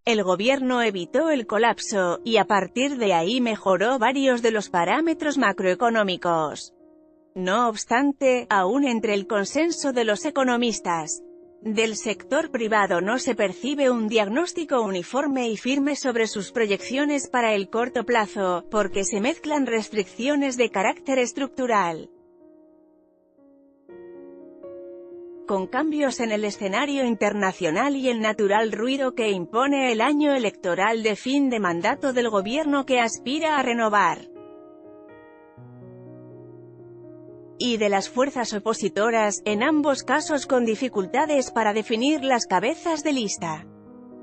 el gobierno evitó el colapso, y a partir de ahí mejoró varios de los parámetros macroeconómicos. No obstante, aún entre el consenso de los economistas del sector privado no se percibe un diagnóstico uniforme y firme sobre sus proyecciones para el corto plazo, porque se mezclan restricciones de carácter estructural con cambios en el escenario internacional y el natural ruido que impone el año electoral de fin de mandato del gobierno que aspira a renovar, y de las fuerzas opositoras, en ambos casos con dificultades para definir las cabezas de lista.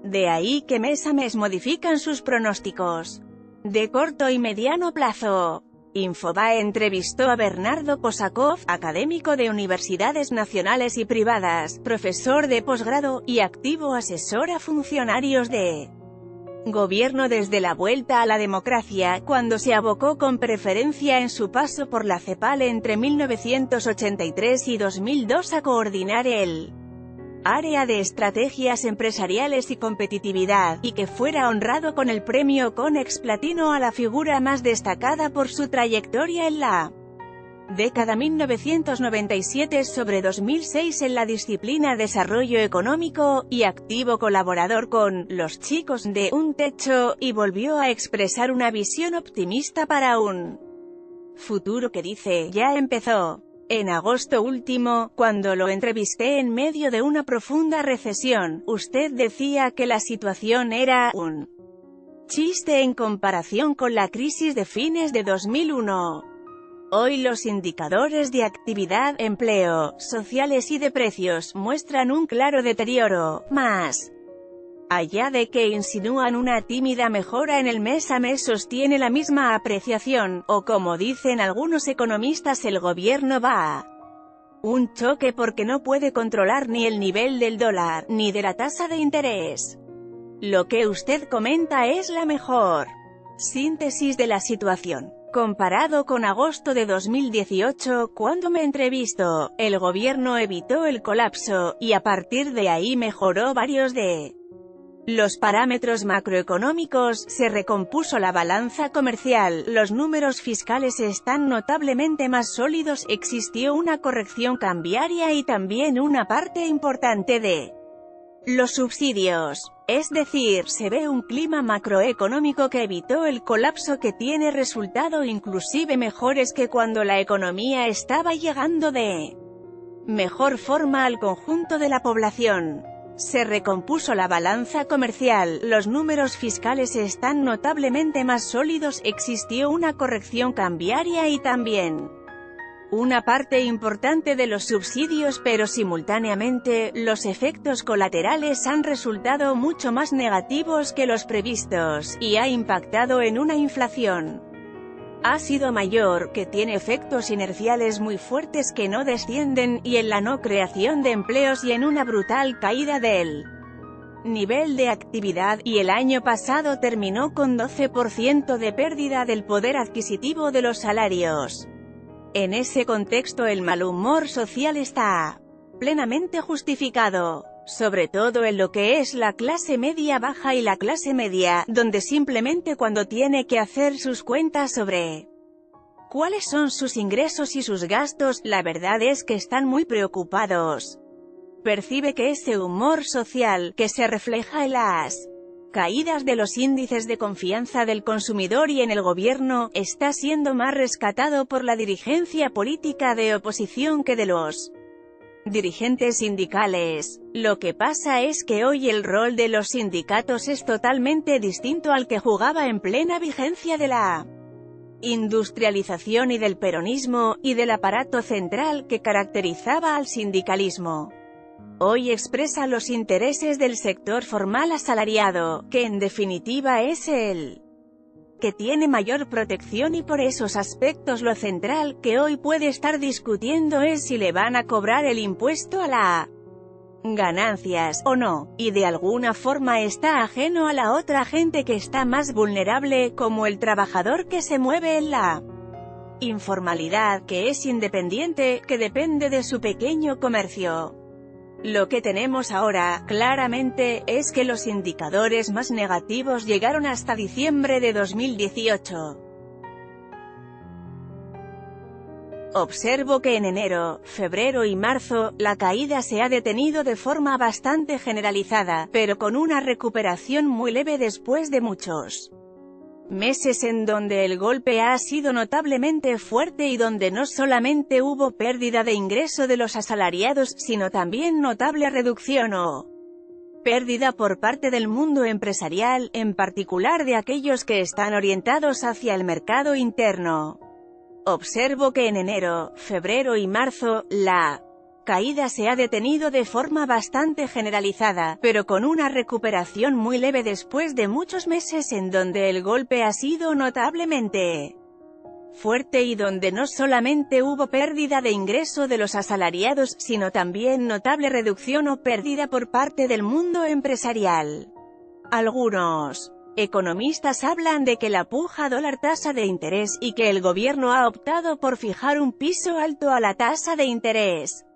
De ahí que mes a mes modifican sus pronósticos de corto y mediano plazo. Infobae entrevistó a Bernardo Kosakov, académico de universidades nacionales y privadas, profesor de posgrado, y activo asesor a funcionarios de gobierno desde la vuelta a la democracia, cuando se abocó con preferencia en su paso por la CEPAL entre 1983 y 2002 a coordinar el área de estrategias empresariales y competitividad, y que fuera honrado con el premio Conex Platino a la figura más destacada por su trayectoria en la década 1997 sobre 2006 en la disciplina Desarrollo Económico, y activo colaborador con Los Chicos de Un Techo, y volvió a expresar una visión optimista para un futuro que dice, ya empezó. En agosto último, cuando lo entrevisté en medio de una profunda recesión, usted decía que la situación era un chiste en comparación con la crisis de fines de 2001. Hoy los indicadores de actividad, empleo, sociales y de precios muestran un claro deterioro, más allá de que insinúan una tímida mejora en el mes a mes sostiene la misma apreciación, o como dicen algunos economistas el gobierno va a un choque porque no puede controlar ni el nivel del dólar, ni de la tasa de interés. Lo que usted comenta es la mejor síntesis de la situación. Comparado con agosto de 2018, cuando me entrevistó, el gobierno evitó el colapso, y a partir de ahí mejoró varios de los parámetros macroeconómicos, se recompuso la balanza comercial, los números fiscales están notablemente más sólidos, existió una corrección cambiaria y también una parte importante de los subsidios. Es decir, se ve un clima macroeconómico que evitó el colapso que tiene resultado inclusive mejores que cuando la economía estaba llegando de mejor forma al conjunto de la población. Se recompuso la balanza comercial, los números fiscales están notablemente más sólidos, existió una corrección cambiaria y también una parte importante de los subsidios, pero simultáneamente, los efectos colaterales han resultado mucho más negativos que los previstos, y ha impactado en una inflación ha sido mayor, que tiene efectos inerciales muy fuertes que no descienden, y en la no creación de empleos y en una brutal caída del nivel de actividad, y el año pasado terminó con 12% de pérdida del poder adquisitivo de los salarios. En ese contexto el mal humor social está plenamente justificado, sobre todo en lo que es la clase media baja y la clase media, donde simplemente cuando tiene que hacer sus cuentas sobre cuáles son sus ingresos y sus gastos, la verdad es que están muy preocupados. Percibe que ese humor social, que se refleja en las caídas de los índices de confianza del consumidor y en el gobierno, está siendo más rescatado por la dirigencia política de oposición que de los dirigentes sindicales. Lo que pasa es que hoy el rol de los sindicatos es totalmente distinto al que jugaba en plena vigencia de la industrialización y del peronismo, y del aparato central que caracterizaba al sindicalismo. Hoy expresa los intereses del sector formal asalariado, que en definitiva es el que tiene mayor protección, y por esos aspectos lo central que hoy puede estar discutiendo es si le van a cobrar el impuesto a las ganancias, o no, y de alguna forma está ajeno a la otra gente que está más vulnerable, como el trabajador que se mueve en la informalidad, que es independiente, que depende de su pequeño comercio. Lo que tenemos ahora, claramente, es que los indicadores más negativos llegaron hasta diciembre de 2018. Observo que en enero, febrero y marzo, la caída se ha detenido de forma bastante generalizada, pero con una recuperación muy leve después de muchos meses en donde el golpe ha sido notablemente fuerte y donde no solamente hubo pérdida de ingreso de los asalariados, sino también notable reducción o pérdida por parte del mundo empresarial, en particular de aquellos que están orientados hacia el mercado interno. Observo que en enero, febrero y marzo, la caída se ha detenido de forma bastante generalizada, pero con una recuperación muy leve después de muchos meses en donde el golpe ha sido notablemente fuerte y donde no solamente hubo pérdida de ingreso de los asalariados, sino también notable reducción o pérdida por parte del mundo empresarial. Algunos economistas hablan de que la puja dólar-tasa de interés y que el gobierno ha optado por fijar un piso alto a la tasa de interés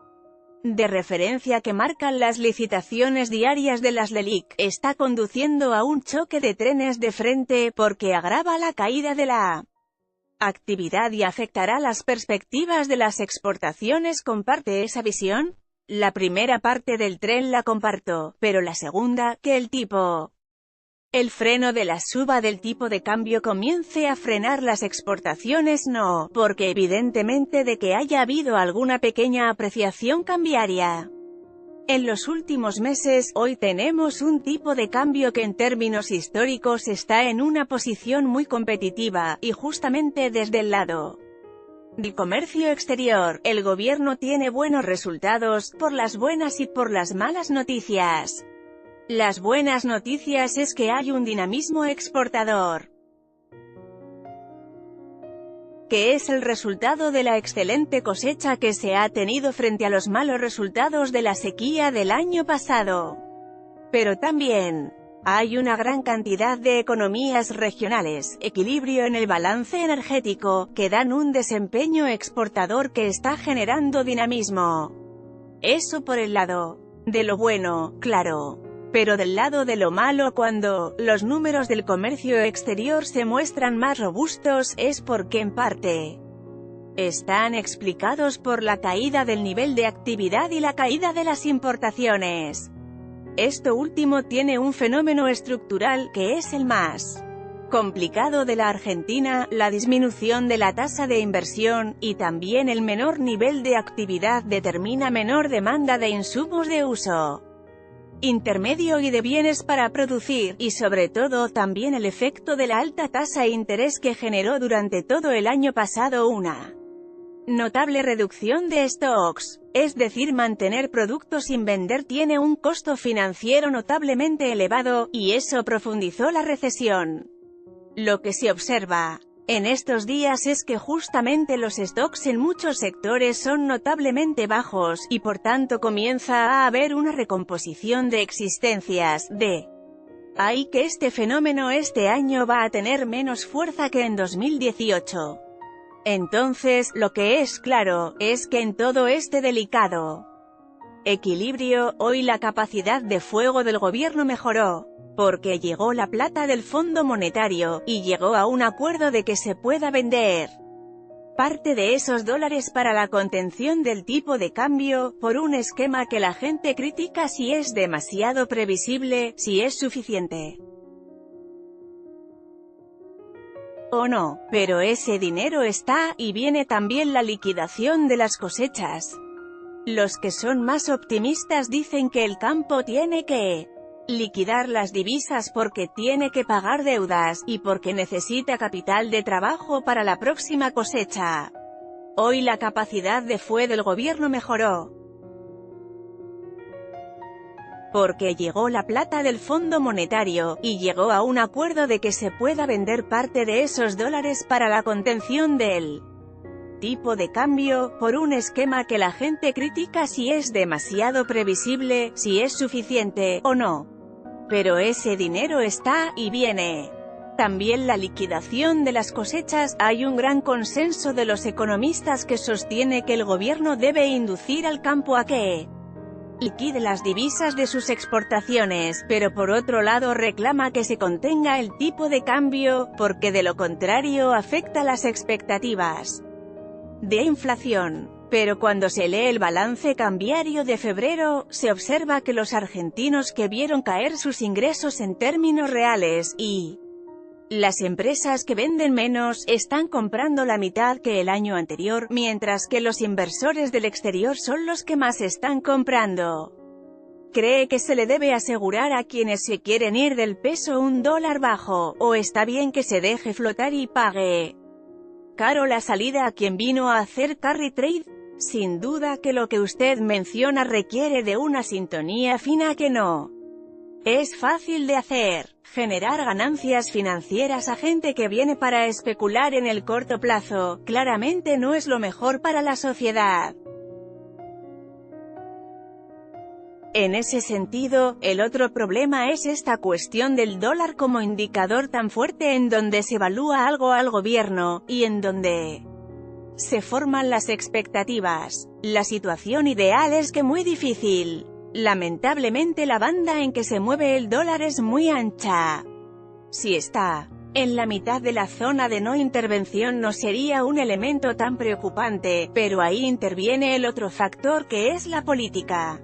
de referencia que marcan las licitaciones diarias de las LELIQ, está conduciendo a un choque de trenes de frente, porque agrava la caída de la actividad y afectará las perspectivas de las exportaciones. ¿Comparte esa visión? La primera parte del tren la comparto, pero la segunda, que el freno de la suba del tipo de cambio comience a frenar las exportaciones, no, porque evidentemente de que haya habido alguna pequeña apreciación cambiaria en los últimos meses, hoy tenemos un tipo de cambio que en términos históricos está en una posición muy competitiva, y justamente desde el lado del comercio exterior, el gobierno tiene buenos resultados, por las buenas y por las malas noticias. Las buenas noticias es que hay un dinamismo exportador, que es el resultado de la excelente cosecha que se ha tenido frente a los malos resultados de la sequía del año pasado. Pero también hay una gran cantidad de economías regionales, equilibrio en el balance energético, que dan un desempeño exportador que está generando dinamismo. Eso por el lado de lo bueno, claro. Pero del lado de lo malo, cuando los números del comercio exterior se muestran más robustos, es porque en parte están explicados por la caída del nivel de actividad y la caída de las importaciones. Esto último tiene un fenómeno estructural, que es el más complicado de la Argentina, la disminución de la tasa de inversión, y también el menor nivel de actividad determina menor demanda de insumos de uso intermedio y de bienes para producir, y sobre todo también el efecto de la alta tasa de interés que generó durante todo el año pasado una notable reducción de stocks. Es decir, mantener productos sin vender tiene un costo financiero notablemente elevado, y eso profundizó la recesión. Lo que se observa en estos días es que justamente los stocks en muchos sectores son notablemente bajos, y por tanto comienza a haber una recomposición de existencias, de ahí que este fenómeno este año va a tener menos fuerza que en 2018. Entonces, lo que es claro, es que en todo este delicado equilibrio, hoy la capacidad de fuego del gobierno mejoró, porque llegó la plata del Fondo Monetario, y llegó a un acuerdo de que se pueda vender parte de esos dólares para la contención del tipo de cambio, por un esquema que la gente critica si es demasiado previsible, si es suficiente o no, pero ese dinero está, y viene también la liquidación de las cosechas. Los que son más optimistas dicen que el campo tiene que liquidar las divisas porque tiene que pagar deudas, y porque necesita capital de trabajo para la próxima cosecha. Hoy la capacidad de fuego del gobierno mejoró, porque llegó la plata del Fondo Monetario, y llegó a un acuerdo de que se pueda vender parte de esos dólares para la contención del tipo de cambio, por un esquema que la gente critica si es demasiado previsible, si es suficiente o no. Pero ese dinero está, y viene también la liquidación de las cosechas. Hay un gran consenso de los economistas que sostiene que el gobierno debe inducir al campo a que liquide las divisas de sus exportaciones, pero por otro lado reclama que se contenga el tipo de cambio, porque de lo contrario afecta las expectativas de inflación. Pero cuando se lee el balance cambiario de febrero, se observa que los argentinos que vieron caer sus ingresos en términos reales, y las empresas que venden menos, están comprando la mitad que el año anterior, mientras que los inversores del exterior son los que más están comprando. ¿Cree que se le debe asegurar a quienes se quieren ir del peso un dólar bajo, o está bien que se deje flotar y pague caro la salida a quien vino a hacer carry trade? Sin duda que lo que usted menciona requiere de una sintonía fina que no es fácil de hacer. Generar ganancias financieras a gente que viene para especular en el corto plazo, claramente no es lo mejor para la sociedad. En ese sentido, el otro problema es esta cuestión del dólar como indicador tan fuerte en donde se evalúa algo al gobierno, y en donde se forman las expectativas. La situación ideal es que muy difícil. Lamentablemente la banda en que se mueve el dólar es muy ancha. Si está en la mitad de la zona de no intervención no sería un elemento tan preocupante, pero ahí interviene el otro factor que es la política,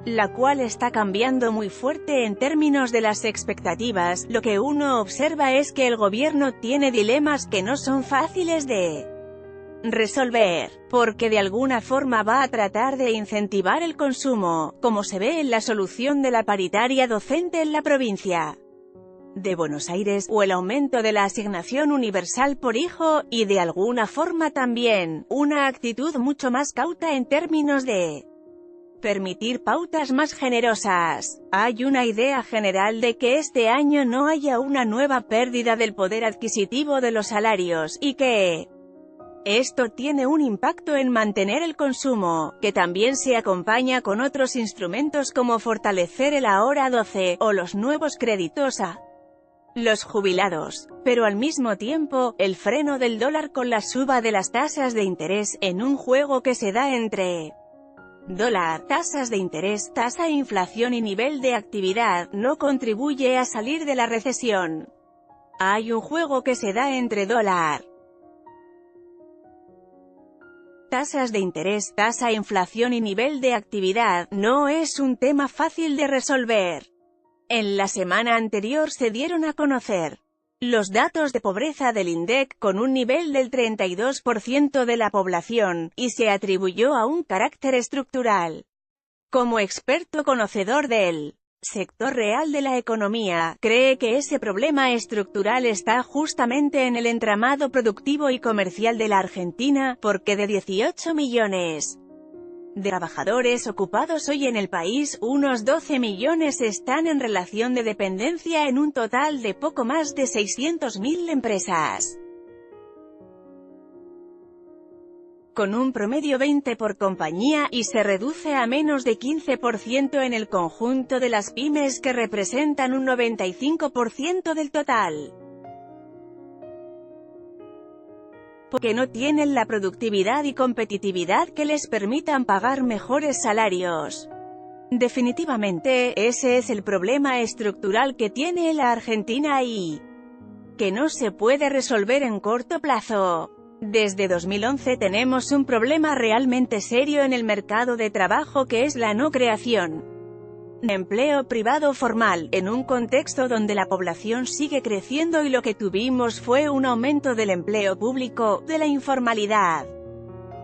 la cual está cambiando muy fuerte en términos de las expectativas. Lo que uno observa es que el gobierno tiene dilemas que no son fáciles de resolver, porque de alguna forma va a tratar de incentivar el consumo, como se ve en la solución de la paritaria docente en la provincia de Buenos Aires, o el aumento de la asignación universal por hijo, y de alguna forma también, una actitud mucho más cauta en términos de permitir pautas más generosas. Hay una idea general de que este año no haya una nueva pérdida del poder adquisitivo de los salarios, y que esto tiene un impacto en mantener el consumo, que también se acompaña con otros instrumentos como fortalecer el Ahorro 12, o los nuevos créditos a los jubilados. Pero al mismo tiempo, el freno del dólar con la suba de las tasas de interés, en un juego que se da entre dólar, tasas de interés, tasa de inflación y nivel de actividad, no contribuye a salir de la recesión. Hay un juego que se da entre dólar, tasas de interés, tasa de inflación y nivel de actividad. No es un tema fácil de resolver. En la semana anterior se dieron a conocer los datos de pobreza del INDEC, con un nivel del 32% de la población, y se atribuyó a un carácter estructural. Como experto conocedor del sector real de la economía, cree que ese problema estructural está justamente en el entramado productivo y comercial de la Argentina, porque de 18 millones de trabajadores ocupados hoy en el país, unos 12 millones están en relación de dependencia en un total de poco más de 600.000 empresas, con un promedio 20 por compañía, y se reduce a menos de 15% en el conjunto de las pymes, que representan un 95% del total. Porque no tienen la productividad y competitividad que les permitan pagar mejores salarios. Definitivamente, ese es el problema estructural que tiene la Argentina y que no se puede resolver en corto plazo. Desde 2011 tenemos un problema realmente serio en el mercado de trabajo, que es la no creación de empleo privado formal, en un contexto donde la población sigue creciendo y lo que tuvimos fue un aumento del empleo público, de la informalidad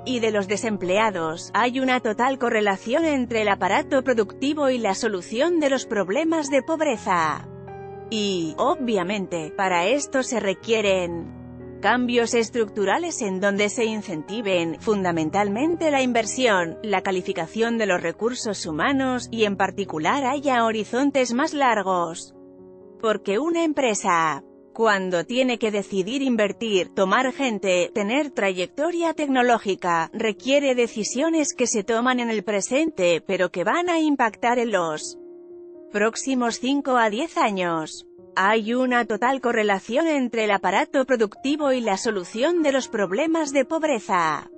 y de los desempleados. Hay una total correlación entre el aparato productivo y la solución de los problemas de pobreza. Y, obviamente, para esto se requieren cambios estructurales en donde se incentiven, fundamentalmente la inversión, la calificación de los recursos humanos, y en particular haya horizontes más largos. Porque una empresa, cuando tiene que decidir invertir, tomar gente, tener trayectoria tecnológica, requiere decisiones que se toman en el presente, pero que van a impactar en los próximos 5 a 10 años. Hay una total correlación entre el aparato productivo y la solución de los problemas de pobreza.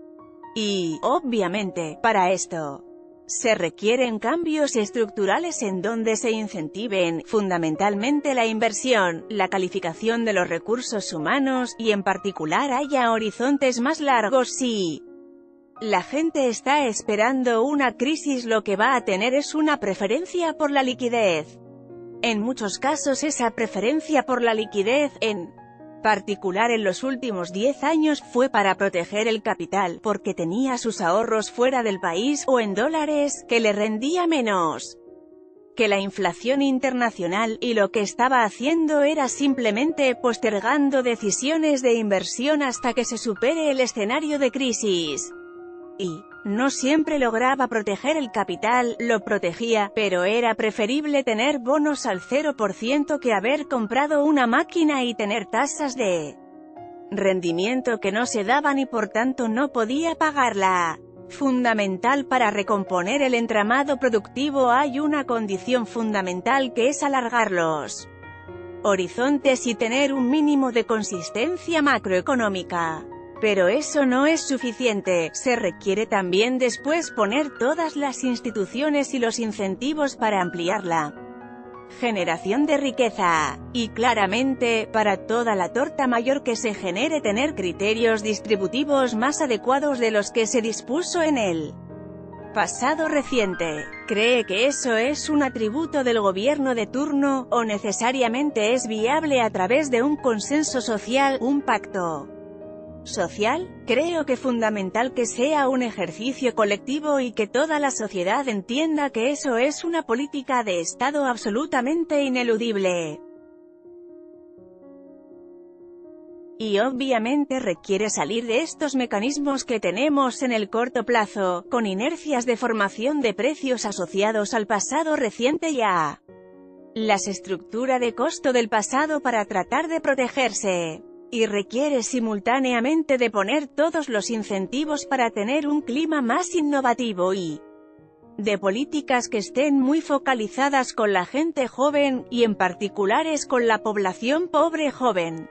Y, obviamente, para esto, se requieren cambios estructurales en donde se incentiven, fundamentalmente la inversión, la calificación de los recursos humanos, y en particular haya horizontes más largos. Si la gente está esperando una crisis, lo que va a tener es una preferencia por la liquidez. En muchos casos esa preferencia por la liquidez, en particular en los últimos 10 años, fue para proteger el capital, porque tenía sus ahorros fuera del país, o en dólares, que le rendía menos que la inflación internacional, y lo que estaba haciendo era simplemente postergando decisiones de inversión hasta que se supere el escenario de crisis. Y no siempre lograba proteger el capital, lo protegía, pero era preferible tener bonos al 0% que haber comprado una máquina y tener tasas de rendimiento que no se daban y por tanto no podía pagarla. Fundamental para recomponer el entramado productivo hay una condición fundamental que es alargar los horizontes y tener un mínimo de consistencia macroeconómica. Pero eso no es suficiente, se requiere también después poner todas las instituciones y los incentivos para ampliar la generación de riqueza. Y claramente, para toda la torta mayor que se genere, tener criterios distributivos más adecuados de los que se dispuso en el pasado reciente. ¿Cree que eso es un atributo del gobierno de turno, o necesariamente es viable a través de un consenso social, un pacto social? Creo que fundamental que sea un ejercicio colectivo y que toda la sociedad entienda que eso es una política de Estado absolutamente ineludible. Y obviamente requiere salir de estos mecanismos que tenemos en el corto plazo, con inercias de formación de precios asociados al pasado reciente y a las estructuras de costo del pasado para tratar de protegerse. Y requiere simultáneamente de poner todos los incentivos para tener un clima más innovativo y de políticas que estén muy focalizadas con la gente joven, y en particulares con la población pobre joven.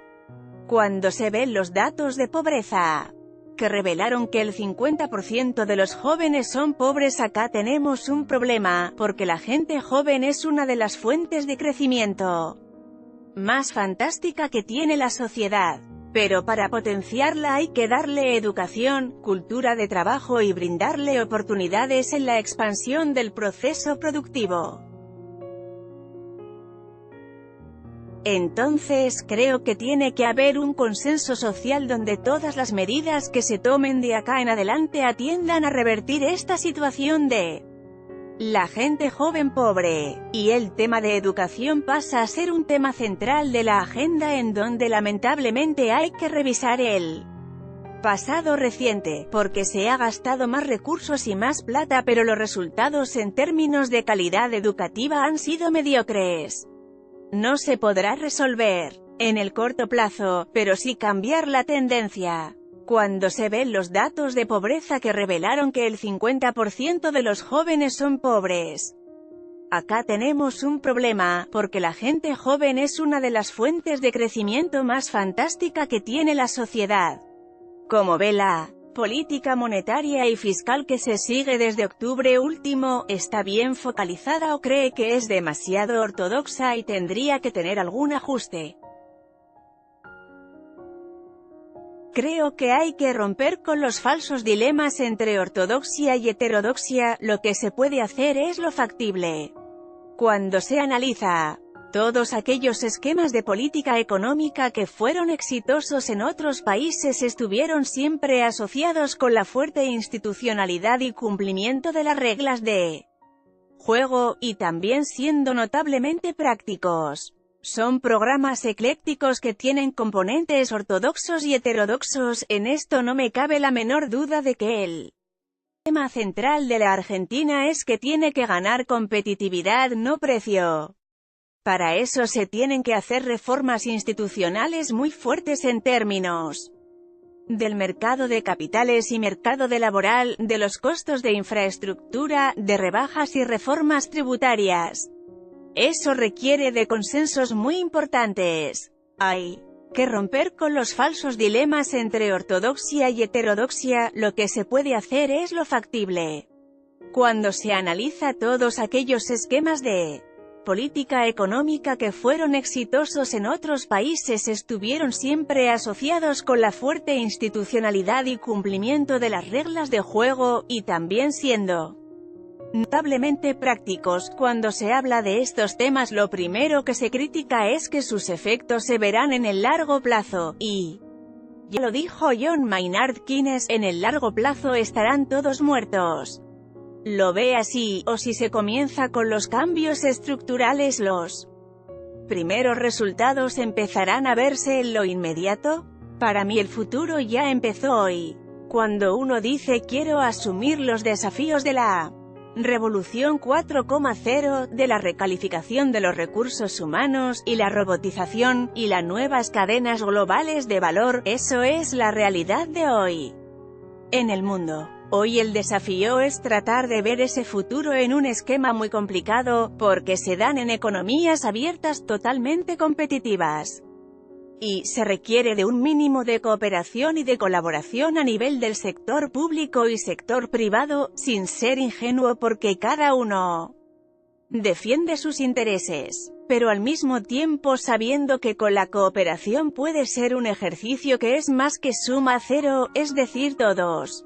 Cuando se ven los datos de pobreza que revelaron que el 50% de los jóvenes son pobres, acá tenemos un problema, porque la gente joven es una de las fuentes de crecimiento más fantástica que tiene la sociedad. Pero para potenciarla hay que darle educación, cultura de trabajo y brindarle oportunidades en la expansión del proceso productivo. Entonces creo que tiene que haber un consenso social donde todas las medidas que se tomen de acá en adelante atiendan a revertir esta situación de la gente joven pobre, y el tema de educación pasa a ser un tema central de la agenda, en donde lamentablemente hay que revisar el pasado reciente, porque se ha gastado más recursos y más plata, pero los resultados en términos de calidad educativa han sido mediocres. No se podrá resolver en el corto plazo, pero sí cambiar la tendencia. Cuando se ven los datos de pobreza que revelaron que el 50% de los jóvenes son pobres, acá tenemos un problema, porque la gente joven es una de las fuentes de crecimiento más fantástica que tiene la sociedad. Como ve la política monetaria y fiscal que se sigue desde octubre último, ¿está bien focalizada o cree que es demasiado ortodoxa y tendría que tener algún ajuste? Creo que hay que romper con los falsos dilemas entre ortodoxia y heterodoxia. Lo que se puede hacer es lo factible. Cuando se analiza todos aquellos esquemas de política económica que fueron exitosos en otros países, estuvieron siempre asociados con la fuerte institucionalidad y cumplimiento de las reglas de juego, y también siendo notablemente prácticos. Son programas eclécticos que tienen componentes ortodoxos y heterodoxos. En esto no me cabe la menor duda de que el tema central de la Argentina es que tiene que ganar competitividad, no precio. Para eso se tienen que hacer reformas institucionales muy fuertes en términos del mercado de capitales y mercado de laboral, de los costos de infraestructura, de rebajas y reformas tributarias. Eso requiere de consensos muy importantes. Hay que romper con los falsos dilemas entre ortodoxia y heterodoxia. Lo que se puede hacer es lo factible. Cuando se analiza todos aquellos esquemas de política económica que fueron exitosos en otros países, estuvieron siempre asociados con la fuerte institucionalidad y cumplimiento de las reglas de juego, y también siendo notablemente prácticos. Cuando se habla de estos temas, lo primero que se critica es que sus efectos se verán en el largo plazo, y ya lo dijo John Maynard Keynes, en el largo plazo estarán todos muertos. Lo ve así, o si se comienza con los cambios estructurales, los primeros resultados empezarán a verse en lo inmediato. Para mí el futuro ya empezó hoy. Cuando uno dice quiero asumir los desafíos de la Revolución 4.0, de la recalificación de los recursos humanos, y la robotización, y las nuevas cadenas globales de valor, eso es la realidad de hoy en el mundo. Hoy el desafío es tratar de ver ese futuro en un esquema muy complicado, porque se dan en economías abiertas totalmente competitivas. Y se requiere de un mínimo de cooperación y de colaboración a nivel del sector público y sector privado, sin ser ingenuo, porque cada uno defiende sus intereses, pero al mismo tiempo sabiendo que con la cooperación puede ser un ejercicio que es más que suma cero, es decir, todos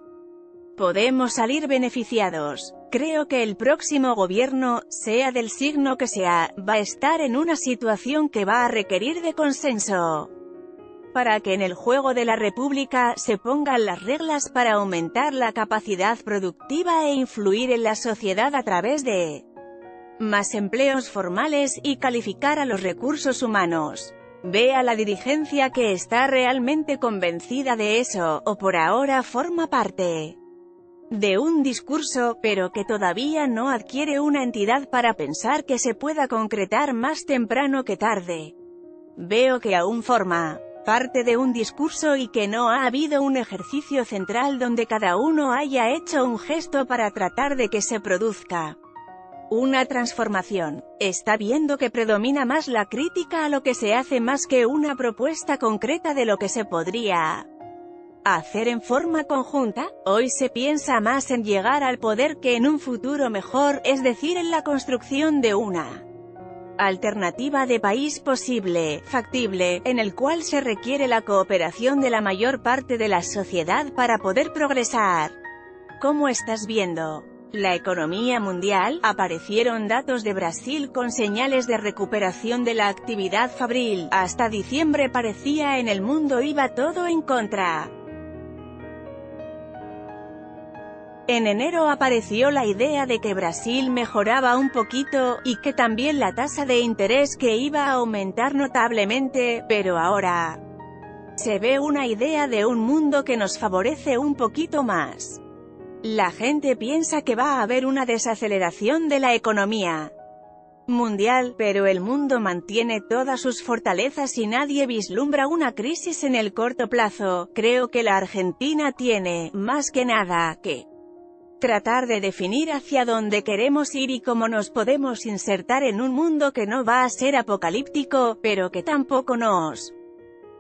podemos salir beneficiados. Creo que el próximo gobierno, sea del signo que sea, va a estar en una situación que va a requerir de consenso, para que en el juego de la República se pongan las reglas para aumentar la capacidad productiva e influir en la sociedad a través de más empleos formales y calificar a los recursos humanos. Ve a la dirigencia que está realmente convencida de eso, o por ahora forma parte de un discurso, pero que todavía no adquiere una entidad para pensar que se pueda concretar más temprano que tarde. Veo que aún forma parte de un discurso y que no ha habido un ejercicio central donde cada uno haya hecho un gesto para tratar de que se produzca una transformación. Está viendo que predomina más la crítica a lo que se hace más que una propuesta concreta de lo que se podría hacer en forma conjunta. Hoy se piensa más en llegar al poder que en un futuro mejor, es decir, en la construcción de una alternativa de país posible, factible, en el cual se requiere la cooperación de la mayor parte de la sociedad para poder progresar. ¿Cómo estás viendo la economía mundial? Aparecieron datos de Brasil con señales de recuperación de la actividad fabril. Hasta diciembre parecía en el mundo iba todo en contra. En enero apareció la idea de que Brasil mejoraba un poquito, y que también la tasa de interés que iba a aumentar notablemente, pero ahora se ve una idea de un mundo que nos favorece un poquito más. La gente piensa que va a haber una desaceleración de la economía mundial, pero el mundo mantiene todas sus fortalezas y nadie vislumbra una crisis en el corto plazo. Creo que la Argentina tiene, más que nada, que tratar de definir hacia dónde queremos ir y cómo nos podemos insertar en un mundo que no va a ser apocalíptico, pero que tampoco nos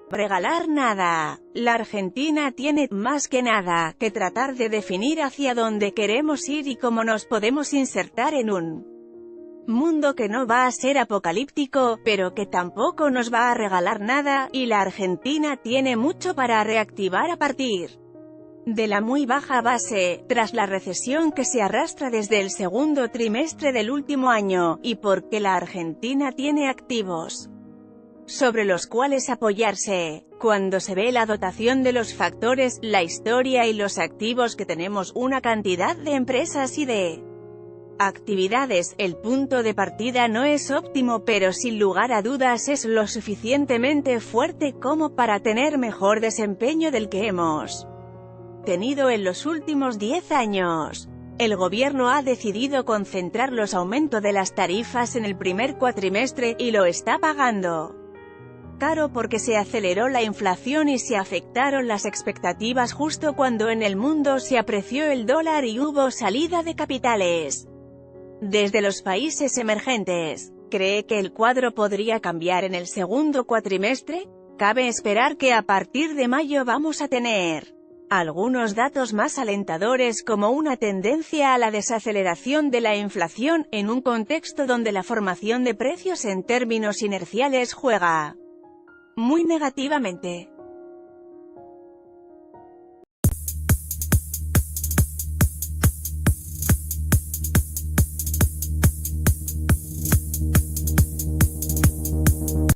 regalar nada. La Argentina tiene, más que nada, que tratar de definir hacia dónde queremos ir y cómo nos podemos insertar en un mundo que no va a ser apocalíptico, pero que tampoco nos va a regalar nada, y la Argentina tiene mucho para reactivar a partir de la muy baja base, tras la recesión que se arrastra desde el segundo trimestre del último año, y porque la Argentina tiene activos sobre los cuales apoyarse. Cuando se ve la dotación de los factores, la historia y los activos que tenemos, una cantidad de empresas y de actividades, el punto de partida no es óptimo, pero sin lugar a dudas es lo suficientemente fuerte como para tener mejor desempeño del que hemos tenido en los últimos 10 años. El gobierno ha decidido concentrar los aumentos de las tarifas en el primer cuatrimestre, y lo está pagando caro porque se aceleró la inflación y se afectaron las expectativas justo cuando en el mundo se apreció el dólar y hubo salida de capitales desde los países emergentes. ¿Cree que el cuadro podría cambiar en el segundo cuatrimestre? Cabe esperar que a partir de mayo vamos a tener algunos datos más alentadores, como una tendencia a la desaceleración de la inflación, en un contexto donde la formación de precios en términos inerciales juega muy negativamente.